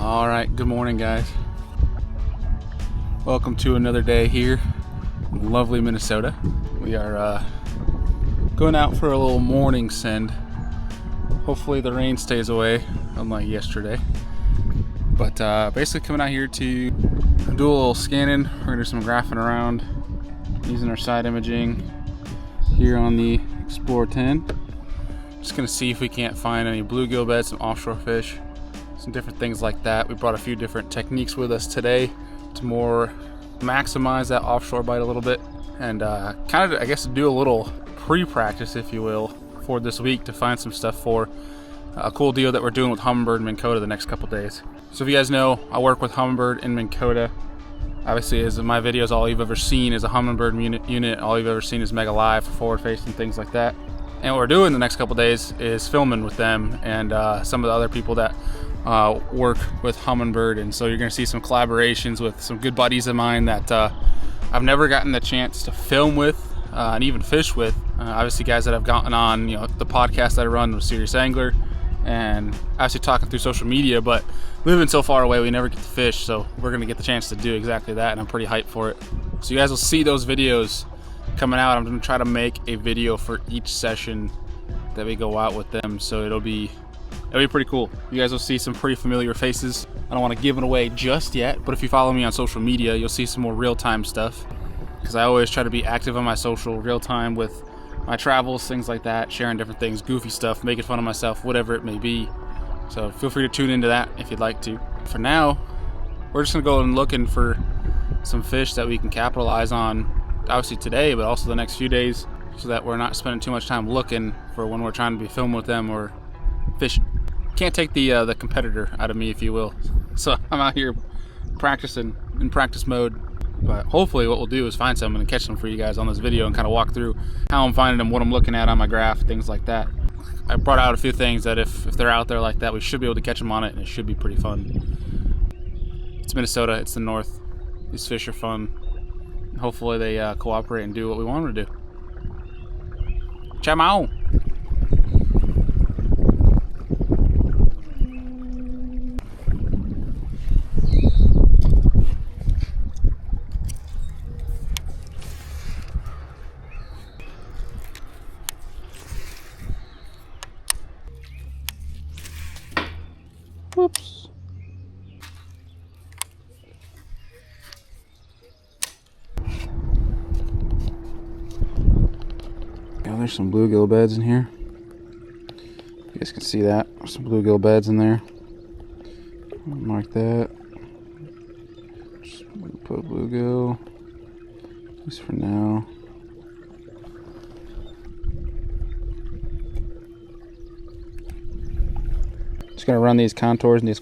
All right, good morning, guys. Welcome to another day here in lovely Minnesota. We are going out for a little morning send. Hopefully the rain stays away, unlike yesterday. But basically coming out here to do a little scanning. We're gonna do some graphing around using our side imaging here on the Explorer 10. Just gonna see if we can't find any bluegill beds, some offshore fish, some different things like that. We brought a few different techniques with us today to more maximize that offshore bite a little bit, and kind of, I guess, do a little pre-practice, if you will, for this week to find some stuff for a cool deal that we're doing with Humminbird and Minn Kota the next couple days. So if you guys know, I work with Humminbird and Minn Kota. Obviously, as in my videos, all you've ever seen is a Humminbird unit. All you've ever seen is Mega Live for forward facing, things like that. And what we're doing the next couple days is filming with them and some of the other people that work with Humminbird. And so you're going to see some collaborations with some good buddies of mine that I've never gotten the chance to film with and even fish with. Obviously, guys that I've gotten on, the podcast that I run with Serious Angler, and obviously talking through social media. But living so far away, we never get to fish. So we're going to get the chance to do exactly that, and I'm pretty hyped for it. So you guys will see those videos coming out. I'm going to try to make a video for each session that we go out with them, so it'll be pretty cool. You guys will see some pretty familiar faces. I don't want to give it away just yet, but if you follow me on social media, you'll see some more real-time stuff, because I always try to be active on my social real-time with my travels, things like that, sharing different things, goofy stuff, making fun of myself, whatever it may be. So feel free to tune into that if you'd like to. For now, we're just gonna go and looking for some fish that we can capitalize on, obviously today, but also the next few days, so that we're not spending too much time looking for when we're trying to be filming with them or fishing. Can't take the competitor out of me, if you will. So I'm out here practicing in practice mode. But hopefully what we'll do is find some and catch them for you guys on this video and kind of walk through how I'm finding them, what I'm looking at on my graph, things like that. I brought out a few things that if they're out there like that, we should be able to catch them on it, and it should be pretty fun. It's Minnesota, it's the north. These fish are fun. Hopefully they cooperate and do what we want them to do. Ciao. Oops. Yeah, there's some bluegill beds in here. You guys can see that. There's some bluegill beds in there. Mark that. Just put a bluegill, at least for now. Just gonna run these contours and these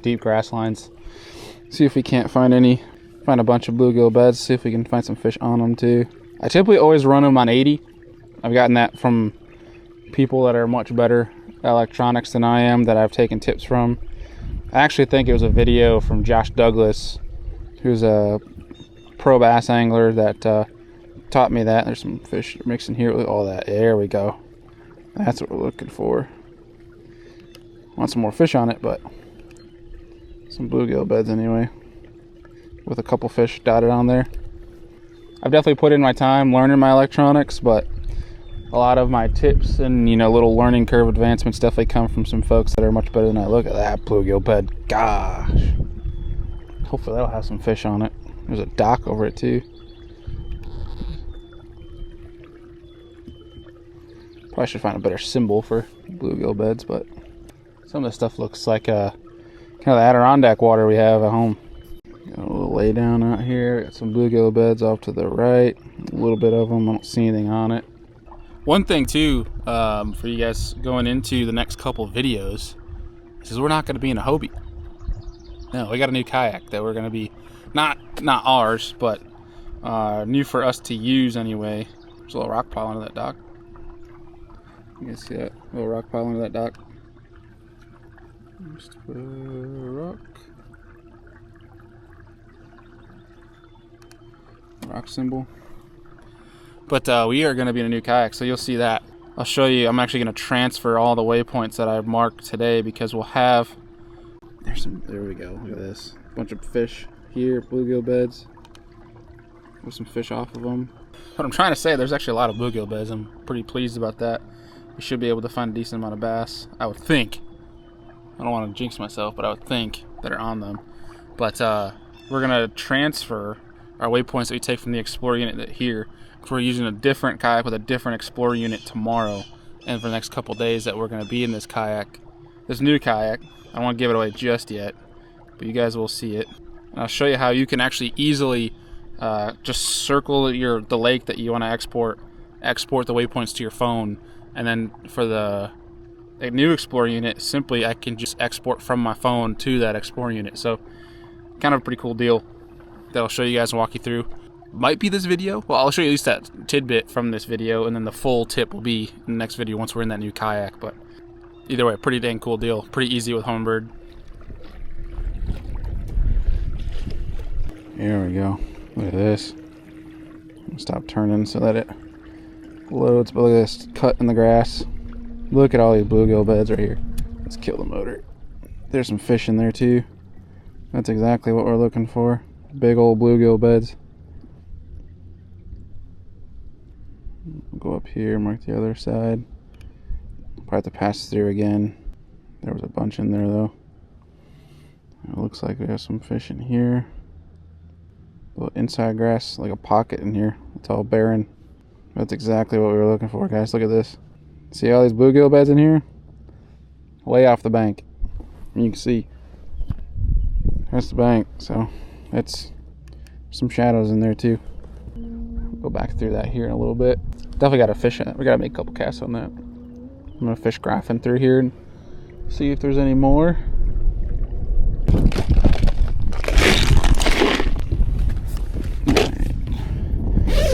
deep grass lines. See if we can't find a bunch of bluegill beds. See if we can find some fish on them too. I typically always run them on 80. I've gotten that from people that are much better at electronics than I am, that I've taken tips from. I actually think it was a video from Josh Douglas, who's a pro bass angler, that taught me that. There's some fish mixing here with all that. There we go. That's what we're looking for. Want some more fish on it, but some bluegill beds anyway, with a couple fish dotted on there. I've definitely put in my time learning my electronics, but a lot of my tips and little learning curve advancements definitely come from some folks that are much better than I. Look at that bluegill bed. Gosh. Hopefully that'll have some fish on it. There's a dock over it too. Probably should find a better symbol for bluegill beds, but some of this stuff looks like kind of the Adirondack water we have at home. Got a little lay down out here. Got some bluegill beds off to the right. A little bit of them. I don't see anything on it. One thing too, for you guys going into the next couple videos, is we're not going to be in a Hobie. No, we got a new kayak that we're going to be, not ours, but new for us to use anyway. There's a little rock pile under that dock. You guys see that? A little rock pile under that dock. Just put a rock symbol. But we are going to be in a new kayak, so you'll see that. I'll show you. I'm actually going to transfer all the waypoints that I've marked today, because we'll have, There we go. Look at this. Bunch of fish here, bluegill beds. With some fish off of them. What I'm trying to say, there's actually a lot of bluegill beds. I'm pretty pleased about that. We should be able to find a decent amount of bass, I would think. I don't want to jinx myself, but I would think that are on them. But we're gonna transfer our waypoints that we take from the Explorer unit here. We're using a different kayak with a different Explorer unit tomorrow, and for the next couple days that we're gonna be in this kayak, this new kayak. I don't want to give it away just yet, but you guys will see it. And I'll show you how you can actually easily just circle the lake that you want to export the waypoints to your phone, and then for the new Explorer unit, simply I can just export from my phone to that Explorer unit. So kind of a pretty cool deal that I'll show you guys and walk you through. Might be this video. Well, I'll show you at least that tidbit from this video, and then the full tip will be in the next video once we're in that new kayak. But either way, pretty dang cool deal. Pretty easy with Homebird. Here we go. Look at this. Stop turning so that it loads. But look at this cut in the grass. Look at all these bluegill beds right here. Let's kill the motor. There's some fish in there too. That's exactly what we're looking for. Big old bluegill beds. We'll go up here, mark the other side. Probably have to pass through again. There was a bunch in there though. It looks like we have some fish in here. Little inside grass, like a pocket in here. It's all barren. That's exactly what we were looking for, guys. Look at this. See all these bluegill beds in here? Way off the bank. And you can see that's the bank, so it's some shadows in there too. Go back through that here in a little bit. Definitely got to fish in it. We got to make a couple casts on that. I'm gonna fish graphing through here and see if there's any more.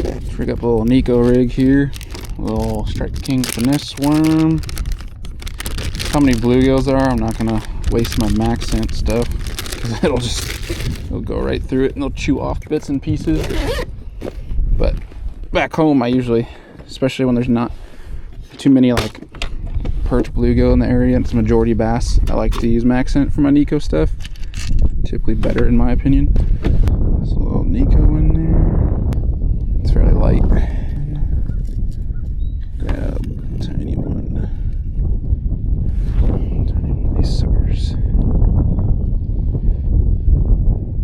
Let's rig up a little Neko Rig here. A little Strike King finesse worm. How many bluegills there are? I'm not gonna waste my max scent stuff because it'll go right through it and they'll chew off bits and pieces. But back home, I usually, especially when there's not too many like perch bluegill in the area and it's majority bass, I like to use max scent for my Neko stuff. Typically better in my opinion. There's a little Neko in there. It's fairly light. Grab a tiny one. These suckers.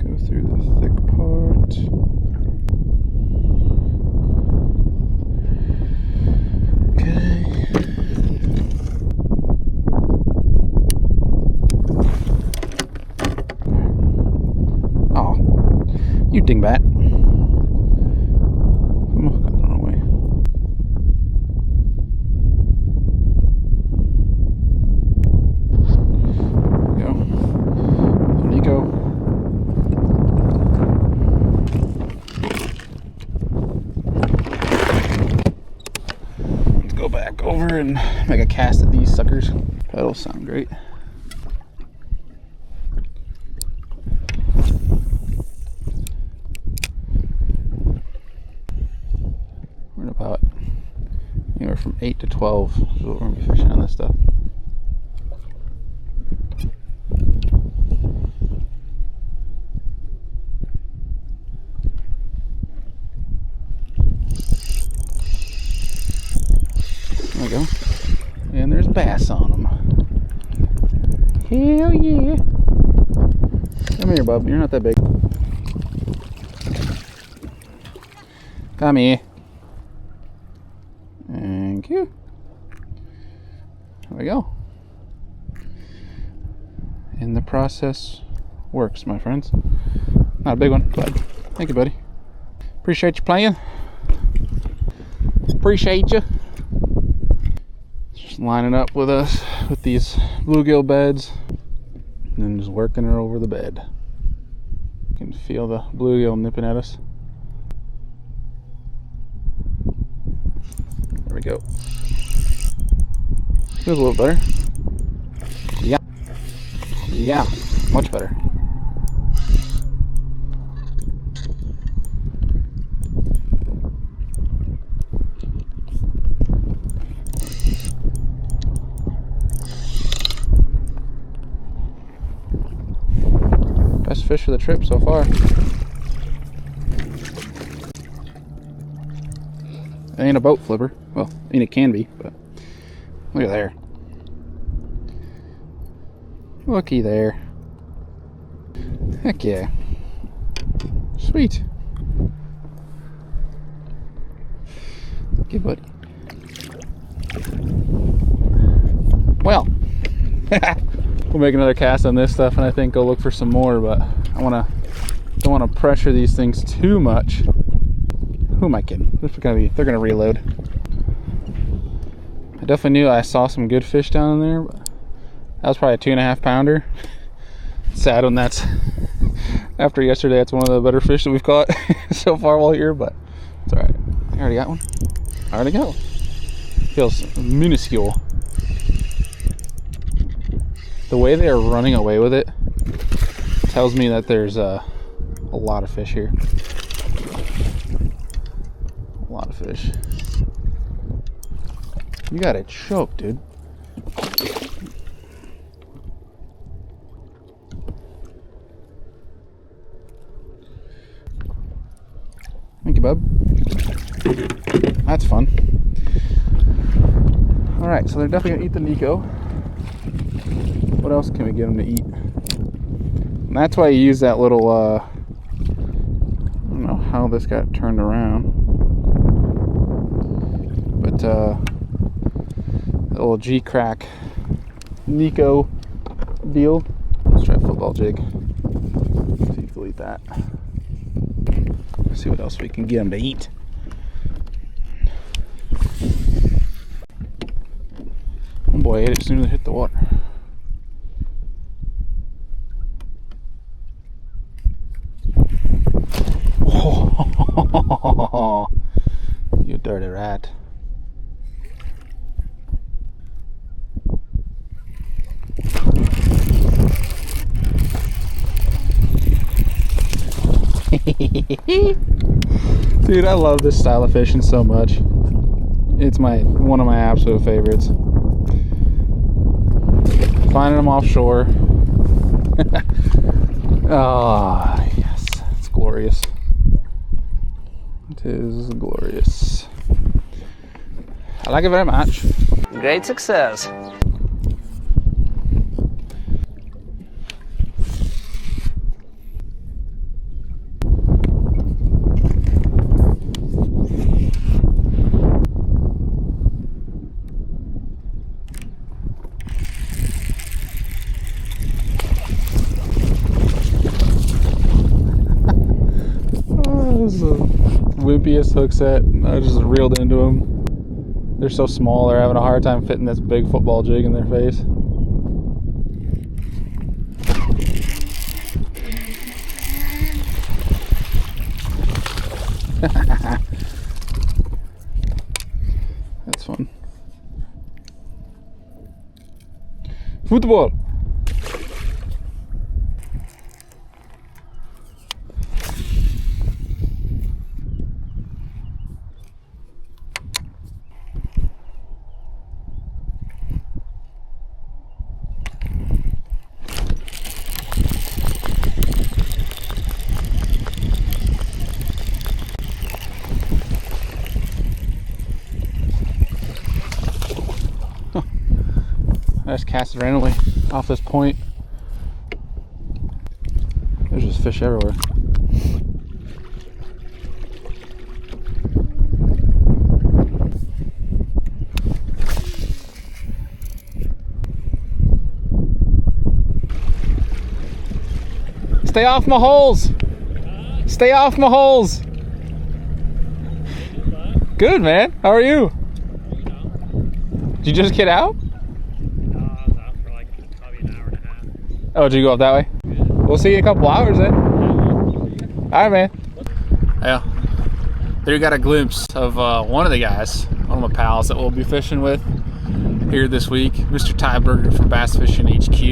Go through the thick part. You dingbat. I'm going the wrong way. There we go. Neko. Let's go back over and make a cast at these suckers. That'll sound great. About anywhere from 8 to 12 is what we're going to be fishing on this stuff. There we go. And there's bass on them. Hell yeah. Come here, bub. You're not that big. Come here. Thank you. There we go. And the process works, my friends. Not a big one, but thank you, buddy. Appreciate you playing. Appreciate you. Just lining up with us with these bluegill beds and then just working her over the bed. You can feel the bluegill nipping at us. There we go. Feels a little better. Yeah. Yeah, much better. Best fish of the trip so far. It ain't a boat flipper. Well, I mean it can be, but look at there. Looky there. Heck yeah. Sweet. Okay, buddy. Well, we'll make another cast on this stuff, and I think go look for some more. But I don't want to pressure these things too much. Who am I kidding? They're gonna reload. I definitely knew I saw some good fish down in there, but that was probably a 2.5 pounder. Sad when that's after yesterday. That's one of the better fish that we've caught so far while here, but it's all right. I already got one. I already got one. Feels minuscule. The way they are running away with it tells me that there's a lot of fish here. A lot of fish. You got it choked, dude. Thank you, bub. That's fun. Alright, so they're definitely gonna eat the Neko. What else can we get them to eat? And that's why you use that little, I don't know how this got turned around. But, the little G-crack Neko deal. Let's try a football jig. See if we'll eat that. See what else we can get them to eat. Oh boy, I ate it as soon as it hit the water. Oh, you dirty rat. Dude, I love this style of fishing so much. It's one of my absolute favorites. Finding them offshore. Ah, oh, yes, it's glorious. It is glorious. I like it very much. Great success. Wimpiest hook set. I just reeled into them. They're so small, they're having a hard time fitting this big football jig in their face. That's fun. Football. I just cast it randomly off this point. There's just fish everywhere. Stay off my holes! Stay off my holes! Good, man. How are you? Did you just get out? Oh, did you go up that way? Yeah. We'll see you in a couple hours then. Alright, man. Yeah. There you got a glimpse of one of the guys, one of my pals that we'll be fishing with here this week, Mr. Tyberger from Bass Fishing HQ.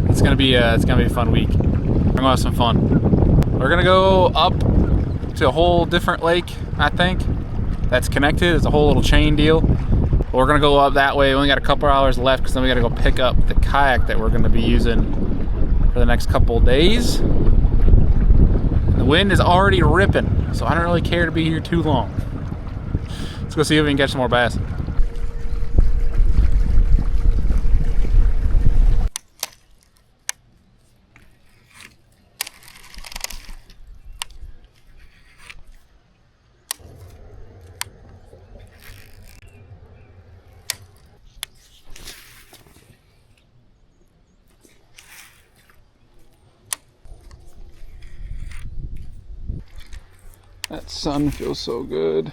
It's gonna be a fun week. We're gonna have some fun. We're gonna go up to a whole different lake, I think, that's connected. It's a whole little chain deal. We're gonna go up that way. We only got a couple hours left because then we gotta go pick up the kayak that we're gonna be using for the next couple days. The wind is already ripping, so I don't really care to be here too long. Let's go see if we can catch some more bass. That sun feels so good.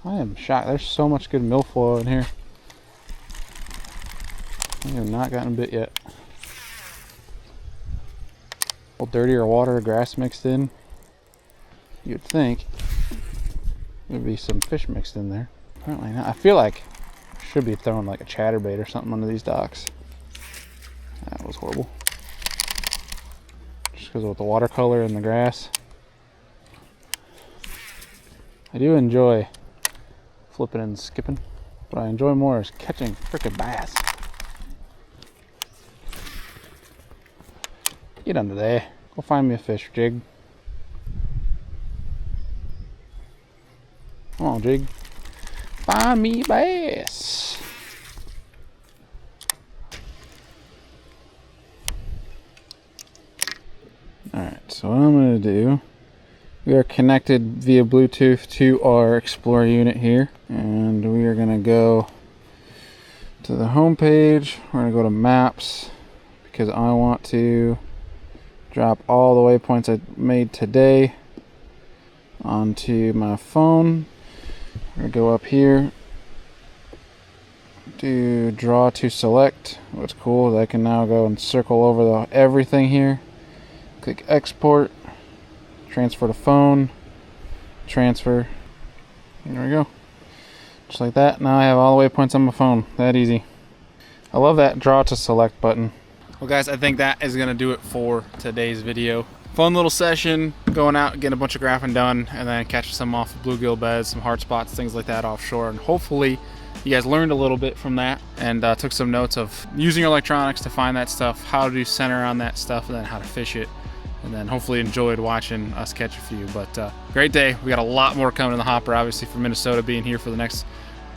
I am shocked. There's so much good milfoil in here. I have not gotten a bit yet. A little dirtier water, grass mixed in. You'd think there'd be some fish mixed in there. Apparently not. I feel like I should be throwing like a chatterbait or something under these docks. That was horrible. Just because of the watercolor and the grass. I do enjoy flipping and skipping, but I enjoy more is catching frickin' bass. Get under there. Go find me a fish, Jig. Come on, Jig. Find me bass. Alright, so what I'm gonna do, we are connected via Bluetooth to our Explorer unit here, and we are gonna go to the home page. We're gonna go to maps because I want to drop all the waypoints I made today onto my phone. We're gonna go up here to draw to select. What's cool is I can now go and circle over everything here. Click export. Transfer to phone, transfer, and there we go. Just like that, now I have all the waypoints on my phone, that easy. I love that draw to select button. Well guys, I think that is gonna do it for today's video. Fun little session, going out, getting a bunch of graphing done, and then catching some off the bluegill beds, some hard spots, things like that offshore, and hopefully you guys learned a little bit from that and took some notes of using your electronics to find that stuff, how to do center on that stuff, and then how to fish it. And then hopefully enjoyed watching us catch a few. But great day. We got a lot more coming in the hopper, obviously, for Minnesota being here for the next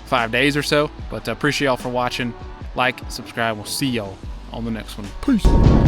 5 days or so. But appreciate y'all for watching. Like, subscribe. We'll see y'all on the next one. Peace.